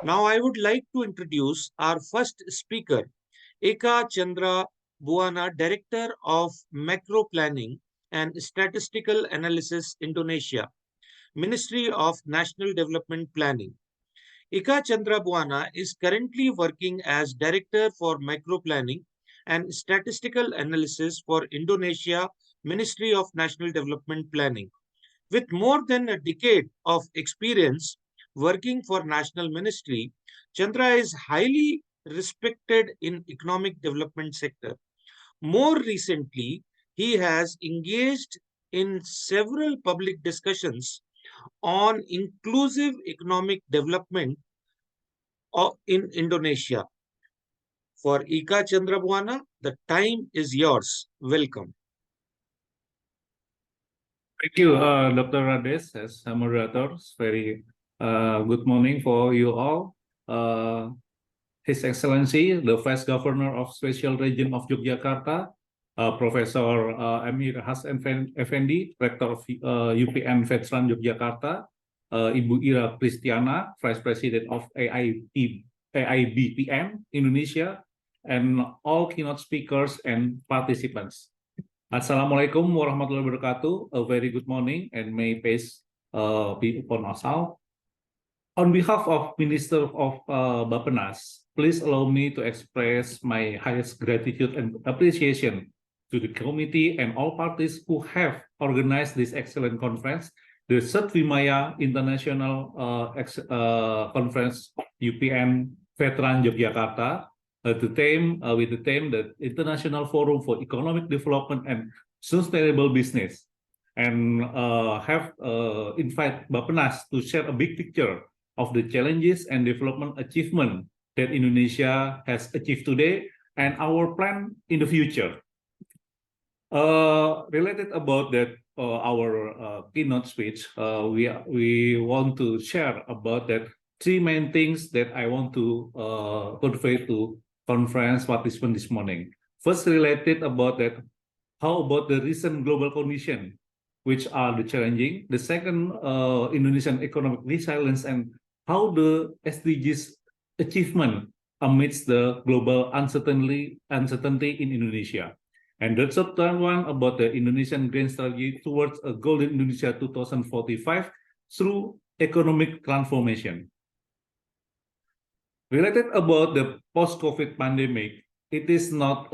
Now, I would like to introduce our first speaker, Eka Chandra Buana, Director of Macro Planning and Statistical Analysis, Indonesia, Ministry of National Development Planning. Eka Chandra Buana is currently working as Director for Macro Planning and Statistical Analysis for Indonesia, Ministry of National Development Planning. With more than a decade of experience working for National Ministry, Chandra is highly respected in economic development sector. More recently, he has engaged in several public discussions on inclusive economic development in Indonesia. For Eka Chandrabuana, the time is yours. Welcome. Thank you, Dr. Rades, as a moderator. Very good morning for you all. His Excellency, the Vice Governor of Special Region of Yogyakarta, Professor Amir Hasan Effendi, Rector of UPN Veteran Yogyakarta, Ibu Ira Kristiana, Vice President of AIBPM Indonesia, and all keynote speakers and participants. Assalamualaikum warahmatullahi wabarakatuh. A very good morning and may peace be upon us all. On behalf of Minister of Bappenas, please allow me to express my highest gratitude and appreciation to the committee and all parties who have organized this excellent conference, the Third Vimaya International Conference UPN Veteran Yogyakarta, with the theme the International Forum for Economic Development and Sustainable Business, and have invited Bappenas to share a big picture of the challenges and development achievement that Indonesia has achieved today and our plan in the future. Related about that, our keynote speech, we want to share about that three main things that I want to convey to conference participants this morning. First, related about that, how about the recent global condition, which are the challenging. The second, Indonesian economic resilience and how the SDGs achievement amidst the global uncertainty in Indonesia. And the third one about the Indonesian Green Strategy towards a Golden Indonesia 2045 through economic transformation. Related about the post-COVID pandemic, it is not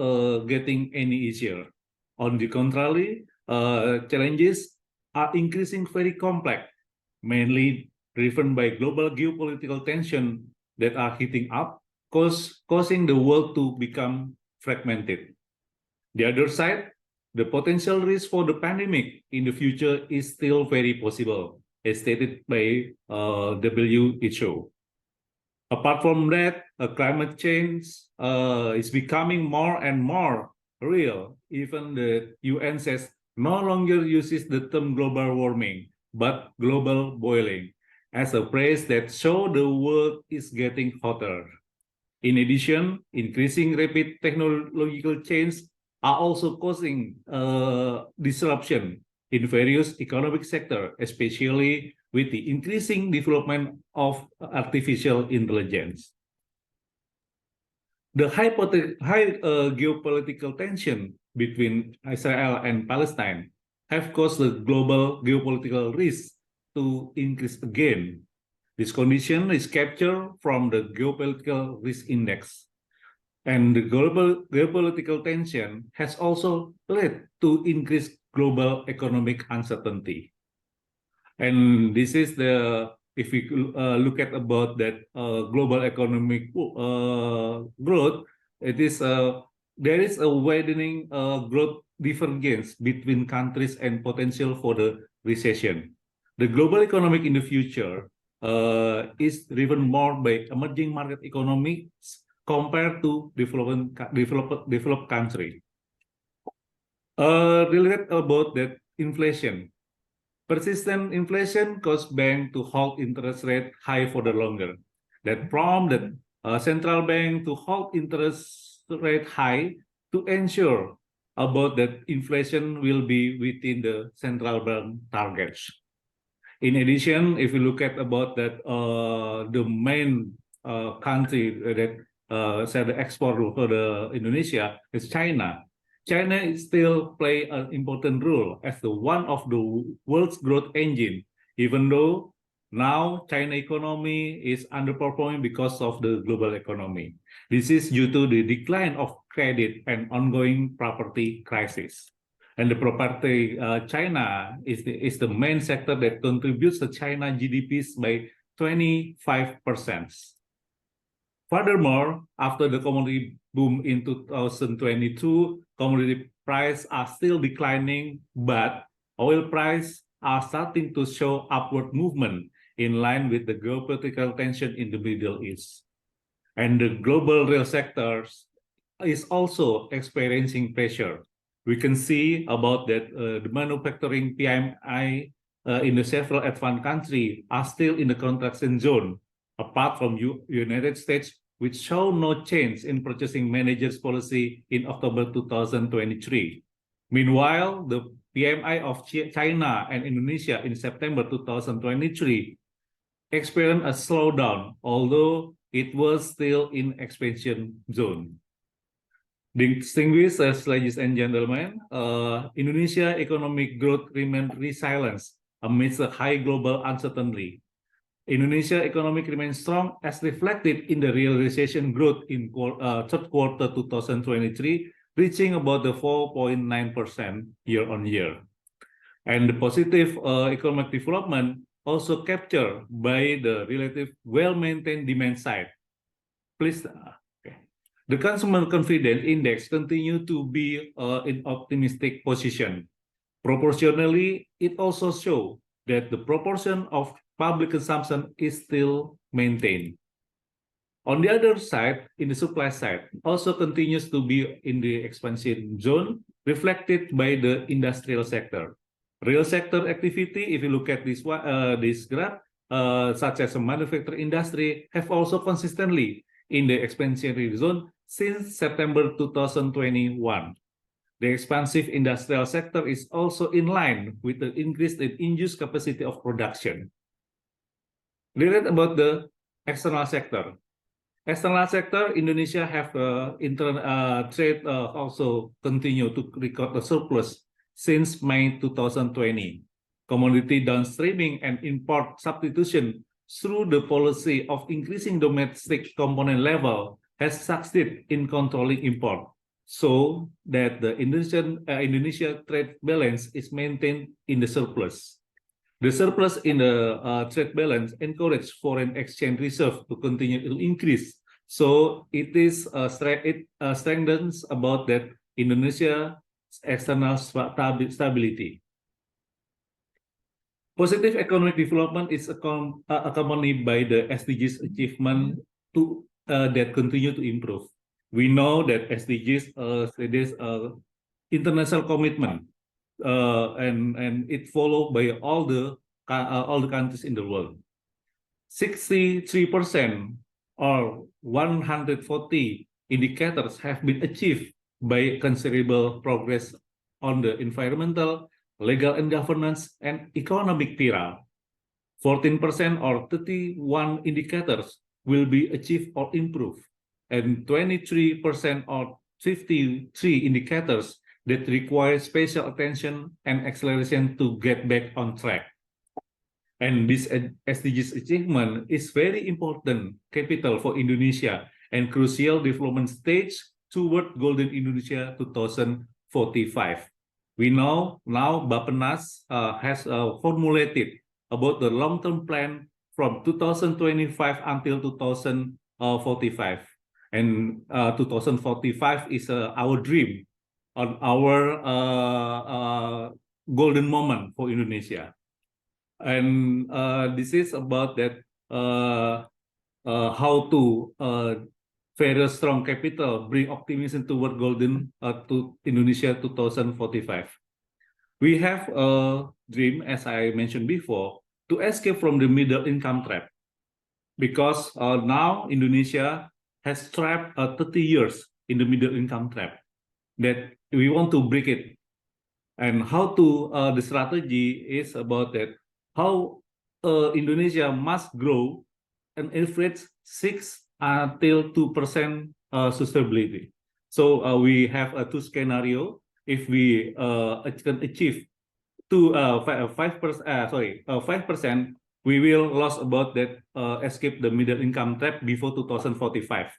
getting any easier. On the contrary, challenges are increasing very complex, mainly driven by global geopolitical tension that are heating up, causing the world to become fragmented. The other side, the potential risk for the pandemic in the future is still very possible, as stated by WHO. Apart from that, climate change is becoming more and more real. Even the UN says no longer uses the term global warming, but global boiling, as a phrase that shows the world is getting hotter. In addition, increasing rapid technological change are also causing disruption in various economic sectors, especially with the increasing development of artificial intelligence. The high geopolitical tension between Israel and Palestine have caused the global geopolitical risk to increase again. This condition is captured from the Geopolitical Risk Index. And the global geopolitical tension has also led to increased global economic uncertainty. And this is the, if we look at about that global economic growth, it is there is a widening growth divergence between countries and potential for the recession. The global economic in the future is driven more by emerging market economics compared to developed country. Related about that inflation. Persistent inflation caused banks to hold interest rate high for the longer. That prompted the central bank to hold interest rate high to ensure about that inflation will be within the central bank targets. In addition, if you look at about that the main country that sell the export for the Indonesia is China. China is still play an important role as the one of the world's growth engine, even though now China economy is underperforming because of the global economy. This is due to the decline of credit and ongoing property crisis. And the property China is the main sector that contributes to China GDPs by 25%. Furthermore, after the commodity boom in 2022, commodity prices are still declining, but oil prices are starting to show upward movement in line with the geopolitical tension in the Middle East. And the global real sector is also experiencing pressure. We can see about that the manufacturing PMI in the several advanced countries are still in the contraction zone, apart from United States, which show no change in purchasing managers policy in October 2023. Meanwhile, the PMI of China and Indonesia in September 2023 experienced a slowdown, although it was still in expansion zone. Distinguished ladies and gentlemen, Indonesia economic growth remained resilient amidst a high global uncertainty. Indonesia economic remains strong as reflected in the realization growth in third quarter 2023, reaching about the 4.9% year-on-year. And the positive economic development also captured by the relative well-maintained demand side. Please. The consumer confidence index continued to be in optimistic position. Proportionally, it also shows that the proportion of public consumption is still maintained. On the other side, in the supply side, also continues to be in the expansion zone, reflected by the industrial sector. Real sector activity, if you look at this graph, such as the manufacturing industry, have also consistently in the expansionary zone since September 2021. The expansive industrial sector is also in line with the increase in induced capacity of production. Related about the external sector. External sector, Indonesia have trade also continue to record a surplus since May 2020. Commodity downstreaming and import substitution through the policy of increasing domestic component level has succeeded in controlling import, so that the Indonesia trade balance is maintained in the surplus. The surplus in the trade balance encourages foreign exchange reserve to continue to increase. So it strengthens about that Indonesia external stability. Positive economic development is accompanied by the SDGs achievement that continue to improve. We know that SDGs is international commitment, and it followed by all the countries in the world. 63% or 140 indicators have been achieved by considerable progress on the environmental, legal and governance, and economic pillar. 14% or 31 indicators will be achieved or improved, and 23% or 53 indicators that require special attention and acceleration to get back on track. And this SDGs achievement is very important capital for Indonesia and crucial development stage toward Golden Indonesia 2045. We know now Bappenas has formulated about the long-term plan from 2025 until 2045. And 2045 is our dream, on our golden moment for Indonesia. And this is about that how to very strong capital bring optimism toward golden to Indonesia 2045. We have a dream, as I mentioned before, to escape from the middle income trap, because now Indonesia has trapped 30 years in the middle income trap, that we want to break it. And how to the strategy is about that how Indonesia must grow an average 6 until 2% sustainability. So we have a two scenario. If we can achieve 5%, we will lose about that escape the middle income trap before 2045.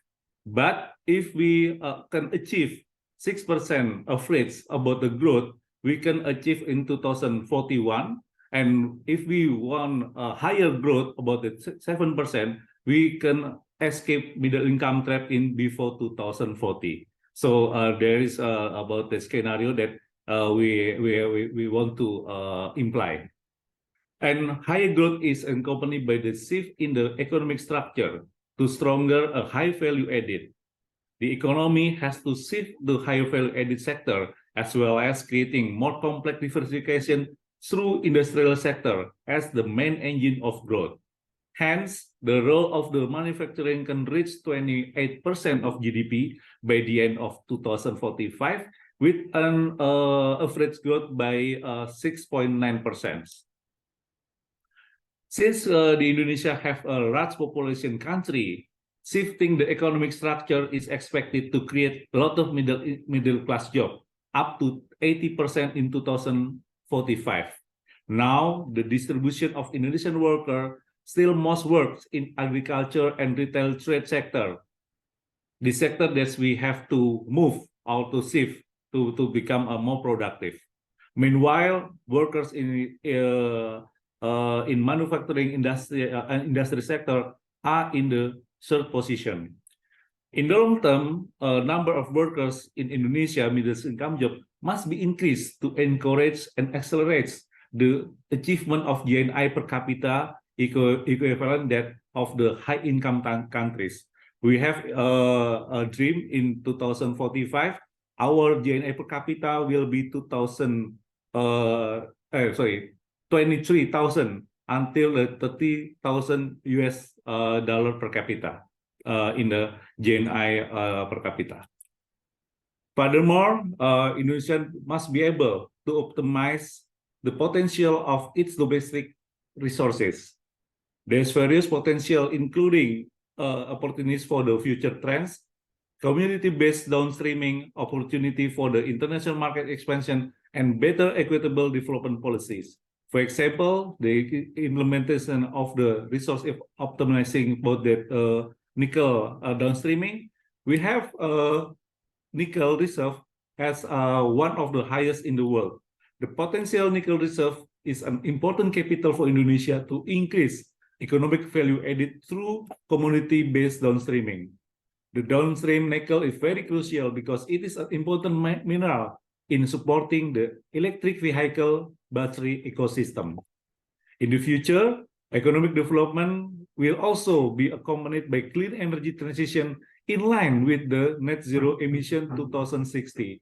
But if we can achieve 6% average about the growth, we can achieve in 2041. And if we want a higher growth about the 7%, we can escape middle income trap in before 2040. So there is about the scenario that we want to imply. And higher growth is accompanied by the shift in the economic structure to stronger high value added. The economy has to shift to higher value added sector as well as creating more complex diversification through industrial sector as the main engine of growth. Hence, the role of the manufacturing can reach 28% of GDP by the end of 2045 with an average growth by 6.9%. Since the Indonesia have a large population country, shifting the economic structure is expected to create a lot of middle class job, up to 80% in 2045. Now, the distribution of Indonesian worker still most works in agriculture and retail trade sector. The sector that we have to move or to shift to become more productive. Meanwhile, workers in manufacturing industry sector are in the third position. In the long term, number of workers in Indonesia middle income job must be increased to encourage and accelerate the achievement of GNI per capita equivalent that of the high income countries. We have a dream in 2045. Our GNI per capita will be 23,000 until $30,000 per capita in the GNI per capita. Furthermore, Indonesia must be able to optimize the potential of its domestic resources. There's various potential, including opportunities for the future trends, community-based downstreaming, opportunity for the international market expansion, and better equitable development policies. For example, the implementation of the resource optimizing about that nickel downstreaming. We have nickel reserve as one of the highest in the world. The potential nickel reserve is an important capital for Indonesia to increase economic value added through community-based downstreaming. The downstream nickel is very crucial because it is an important mineral in supporting the electric vehicle battery ecosystem. In the future, economic development will also be accompanied by clean energy transition in line with the net zero emission 2060.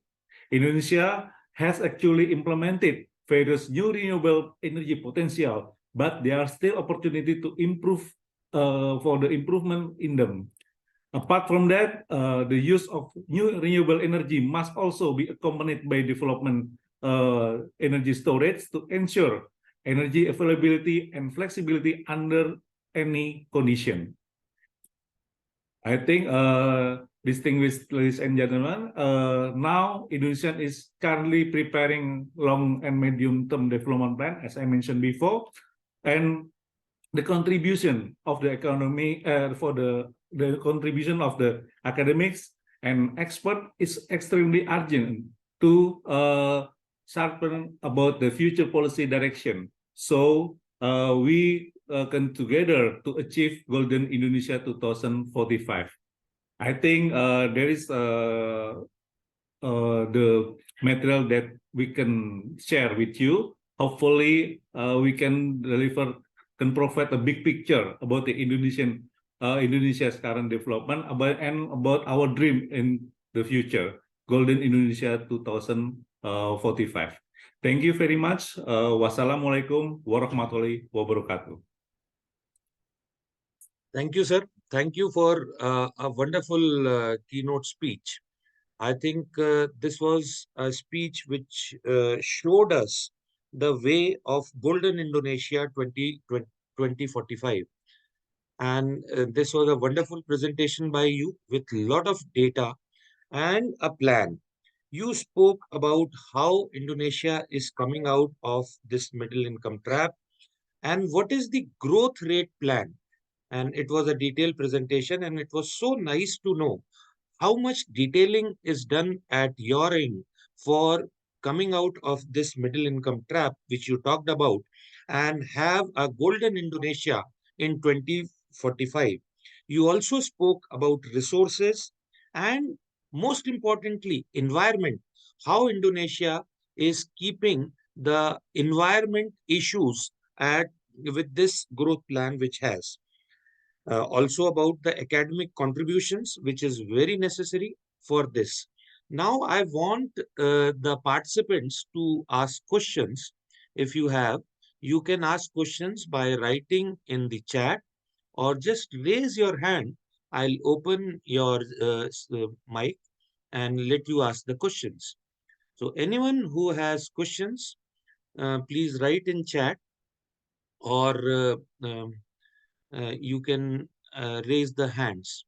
Indonesia has actually implemented various new renewable energy potential, but there are still opportunity to improve for the improvement in them. Apart from that, the use of new renewable energy must also be accompanied by development energy storage to ensure energy availability and flexibility under any condition. I think, distinguished ladies and gentlemen, now Indonesia is currently preparing long and medium-term development plan, as I mentioned before, and the contribution of the economy for the contribution of the academics and expert is extremely urgent to sharpen about the future policy direction. So we can together to achieve Golden Indonesia 2045. I think there is the material that we can share with you. Hopefully, we can provide a big picture about the Indonesia's current development and about our dream in the future, Golden Indonesia 2045. Thank you very much. Wassalamualaikum warahmatullahi wabarakatuh. Thank you, sir. Thank you for a wonderful keynote speech. I think this was a speech which showed us the way of Golden Indonesia 2045. And this was a wonderful presentation by you with a lot of data and a plan. You spoke about how Indonesia is coming out of this middle income trap and what is the growth rate plan. And it was a detailed presentation, and it was so nice to know how much detailing is done at your end for coming out of this middle income trap, which you talked about, and have a golden Indonesia in 2045. You also spoke about resources and, most importantly, environment, how Indonesia is keeping the environment issues at with this growth plan which has also about the academic contributions, which is very necessary for this. Now, I want the participants to ask questions. If you have, you can ask questions by writing in the chat or just raise your hand. I'll open your mic and let you ask the questions. So, anyone who has questions, please write in chat or you can raise the hands.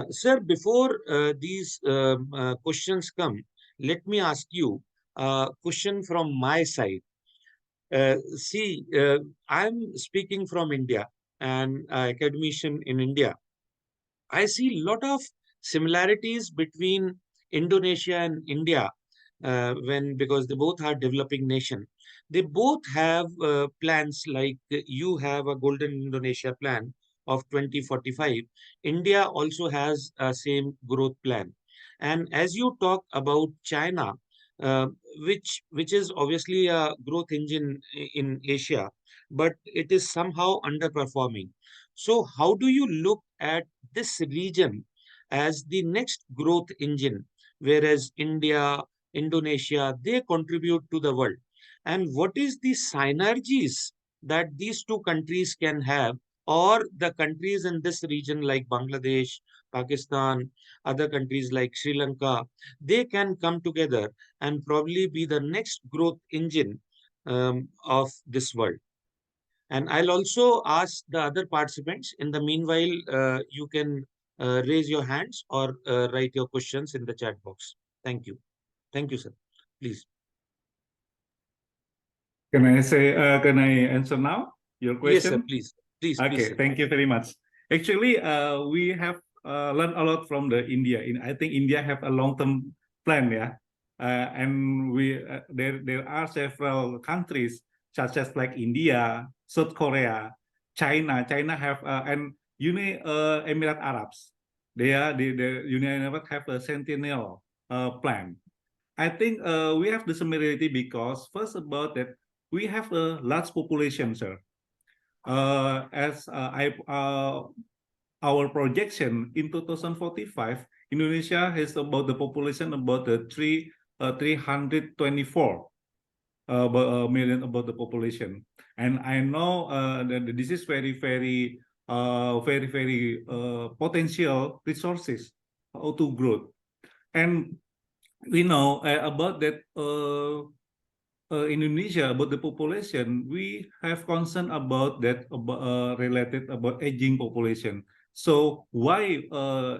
Sir, before these questions come, let me ask you a question from my side. See, I'm speaking from India and academician in India. I see a lot of similarities between Indonesia and India when because they both are developing nation. They both have plans like you have a Golden Indonesia plan of 2045. India also has a same growth plan. And as you talk about China, uh, which is obviously a growth engine in Asia, but it is somehow underperforming. So how do you look at this region as the next growth engine, whereas India, Indonesia, they contribute to the world? And what is the synergies that these two countries can have, or the countries in this region like Bangladesh, Pakistan, other countries like Sri Lanka, they can come together and probably be the next growth engine of this world. And I'll also ask the other participants. In the meanwhile, you can raise your hands or write your questions in the chat box. Thank you. Thank you, sir. Please. Can I answer now your Yes, sir. question? Please. Please, Okay, sir. thank you very much. Actually, we have learned a lot from the India. I think India have a long-term plan, yeah. And there are several countries such as like India, South Korea, China. China have and Emirates Arabs. The United Arab have a Sentinel plan. I think we have the similarity because first about that we have a large population, sir. As our projection in 2045, Indonesia has about the population about the 324 million about the population, and I know that this is very potential resources to growth, and we know about that. Indonesia about the population, we have concern about that related about aging population. So why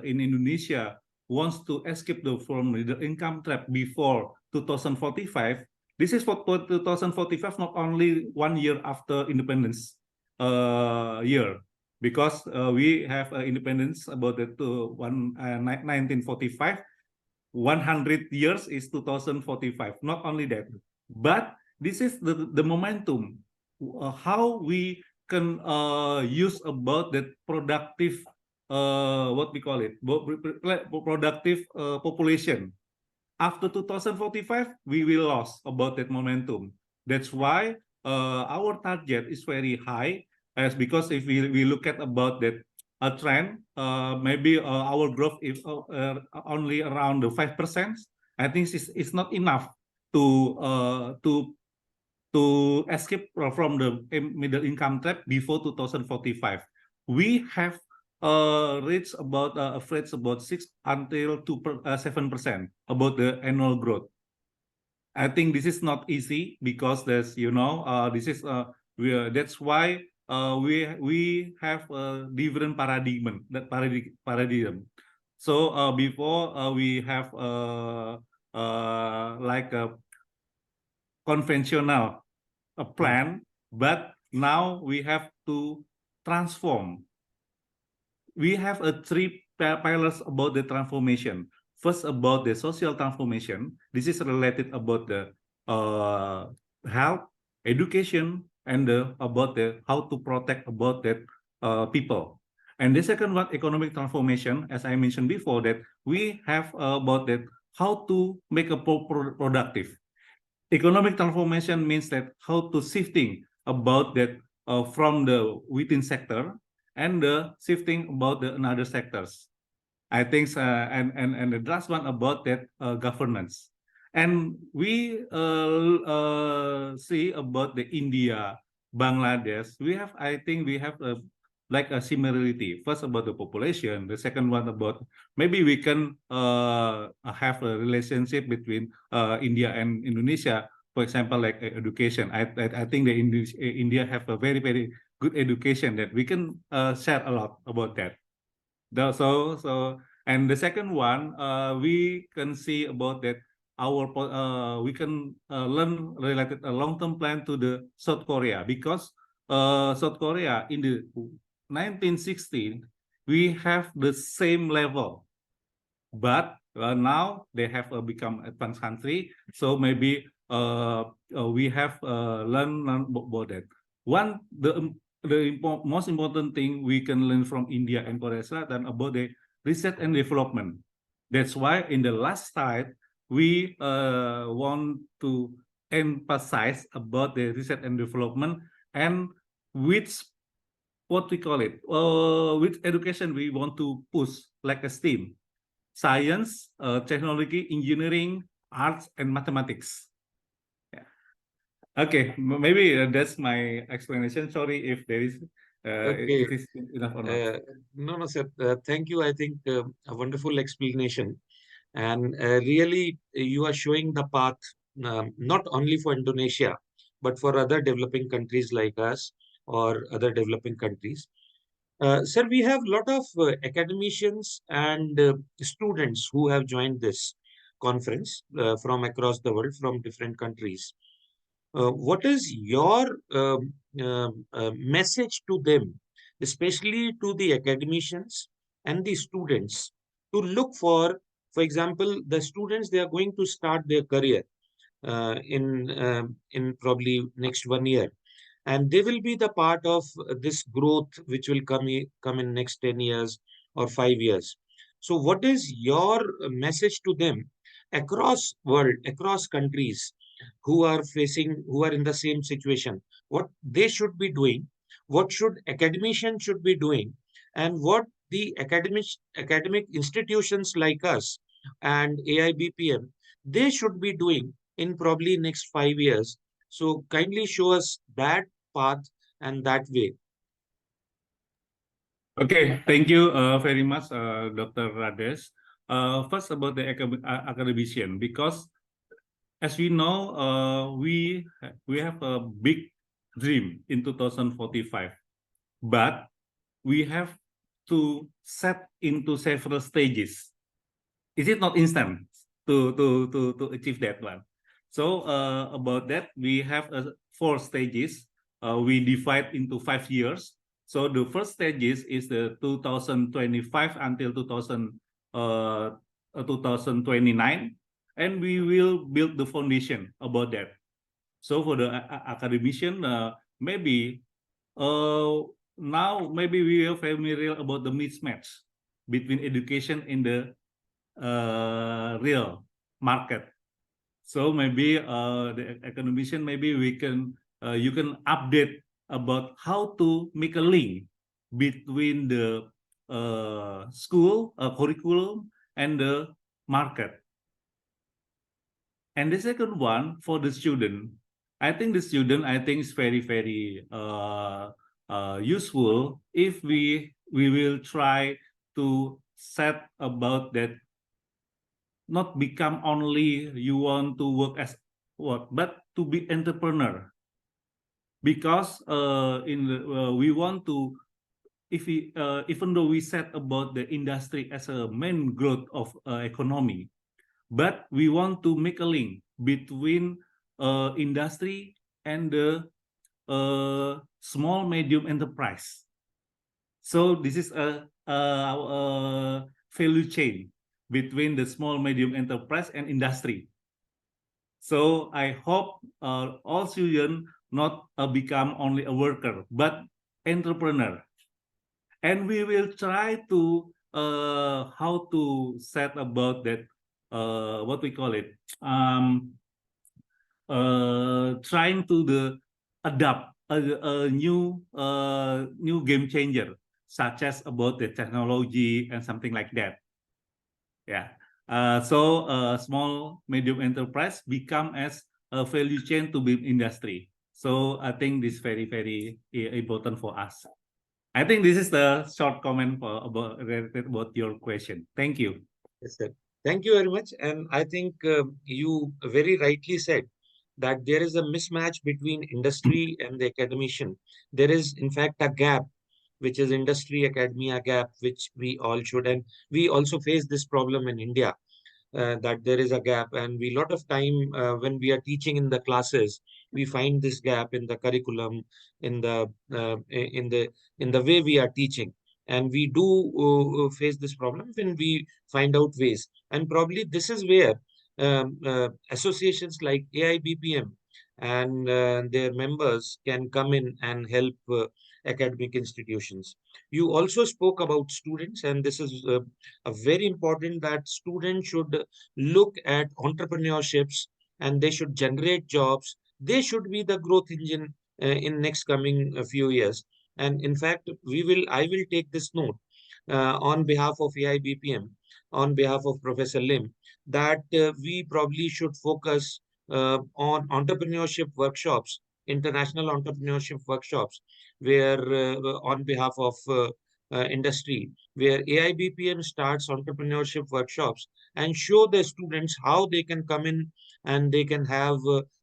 in Indonesia wants to escape from the income trap before 2045? This is for 2045, not only 1 year after independence year, because we have independence about the 1945. 100 years is 2045. Not only that, but this is the momentum, how we can use about that productive, what we call it, productive population. After 2045, we will lose about that momentum. That's why our target is very high, as because if we look at about that a trend, maybe our growth is only around the 5%. I think it's not enough to escape from the middle income trap before 2045. We have reached about average about 6 until 7% about the annual growth. I think this is not easy because there's this is that's why we have a different paradigm. So before we have like a conventional plan, but now we have to transform. We have a three pillars about the transformation. First, about the social transformation. This is related about the health, education, and about the how to protect about that people. And the second one, economic transformation, as I mentioned before, that we have about that how to make a productive. Economic transformation means that how to shifting about that from the within sector and the shifting about the another sectors. I think, and the last one about that governance. And we see about the India, Bangladesh. We have, I think, we have like a similarity. First about the population. The second one about maybe we can have a relationship between India and Indonesia. For example, like education. I think the India have a very good education that we can share a lot about that. So and the second one, we can see about that we can learn related a long-term plan to the South Korea, because South Korea in the 1916 we have the same level, but now they have become advanced country. So maybe we have learn about that. One, the most important thing we can learn from India and Korea Selatan about the research and development. That's why in the last slide we want to emphasize about the research and development, and which what we call it, which education we want to push, like a STEAM, science, technology, engineering, arts, and mathematics. Yeah. Okay, maybe that's my explanation. Sorry if there is Okay. it is enough or not. No, sir. Thank you. I think a wonderful explanation. And really, you are showing the path not only for Indonesia, but for other developing countries like us or other developing countries. Sir, we have a lot of academicians and students who have joined this conference from across the world, from different countries. What is your message to them, especially to the academicians and the students, to look for example, the students, they are going to start their career in probably next 1 year, and they will be the part of this growth which will come in next 10 years or 5 years. So what is your message to them across world, across countries, who are in the same situation, what they should be doing, what should academicians should be doing, and what the academic institutions like us and AIBPM, they should be doing in probably next 5 years? So kindly show us that path and that way. Okay, thank you very much, Dr. Rades. First about the academician, because as we know, we have a big dream in 2045, but we have to set into several stages. Is it not instant to achieve that one? So about that, we have 4 stages. We divide into 5 years. So the first stages is the 2025 until 2029, and we will build the foundation about that. So for the academician, maybe now maybe we are familiar about the mismatch between education and the real market. So maybe the academician, maybe we can you can update about how to make a link between the school curriculum and the market. And the second one for the student, I think the student, I think is very useful if we will try to set about that, not become only you want to work as what, but to be entrepreneur. because we want to, if we even though we said about the industry as a main growth of economy, but we want to make a link between industry and the small medium enterprise. So this is a value chain between the small medium enterprise and industry. So I hope all students not become only a worker, but entrepreneur. And we will try to how to set about that, what we call it, trying to adapt a new game changer, such as about the technology and something like that. Yeah. So small medium enterprise become as a value chain to big industry. So I think this is very important for us. I think this is the short comment related about your question. Thank you. Yes, sir. Thank you very much. And I think you very rightly said that there is a mismatch between industry and the academician. There is, in fact, a gap, which is industry academia gap, which we all should. And we also face this problem in India, that there is a gap. And we lot of time when we are teaching in the classes, we find this gap in the curriculum, in the in the way we are teaching. And we do face this problem when we find out ways. And probably this is where associations like AIBPM and their members can come in and help academic institutions. You also spoke about students, and this is a very important that students should look at entrepreneurships and they should generate jobs. They should be the growth engine in next coming few years. And in fact, I will take this note on behalf of AIBPM, on behalf of Professor Lim, that we probably should focus on entrepreneurship workshops, international entrepreneurship workshops, where on behalf of industry, where AIBPM starts entrepreneurship workshops and show the students how they can come in and they can have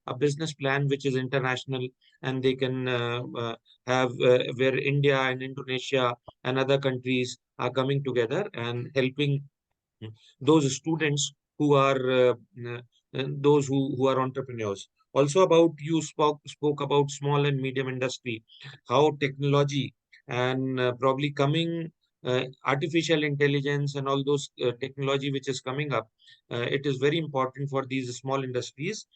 a business plan which is international, and they can have where India and Indonesia and other countries are coming together and helping those students who are those who are entrepreneurs. Also about you spoke about small and medium industry, how technology and probably coming artificial intelligence and all those technology which is coming up, it is very important for these small industries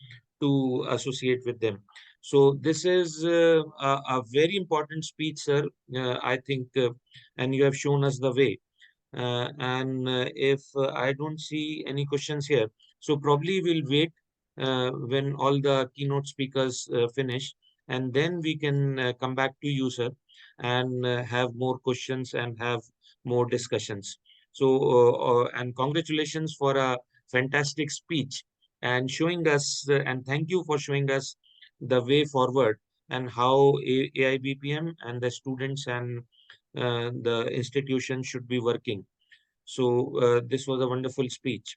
to associate with them. So this is a very important speech, sir. I think, and you have shown us the way. And if I don't see any questions here, so probably we'll wait when all the keynote speakers finish, and then we can come back to you, sir, and have more questions and have more discussions. So, and congratulations for a fantastic speech and showing us, and thank you for showing us the way forward and how AIBPM and the students and the institution should be working. So this was a wonderful speech.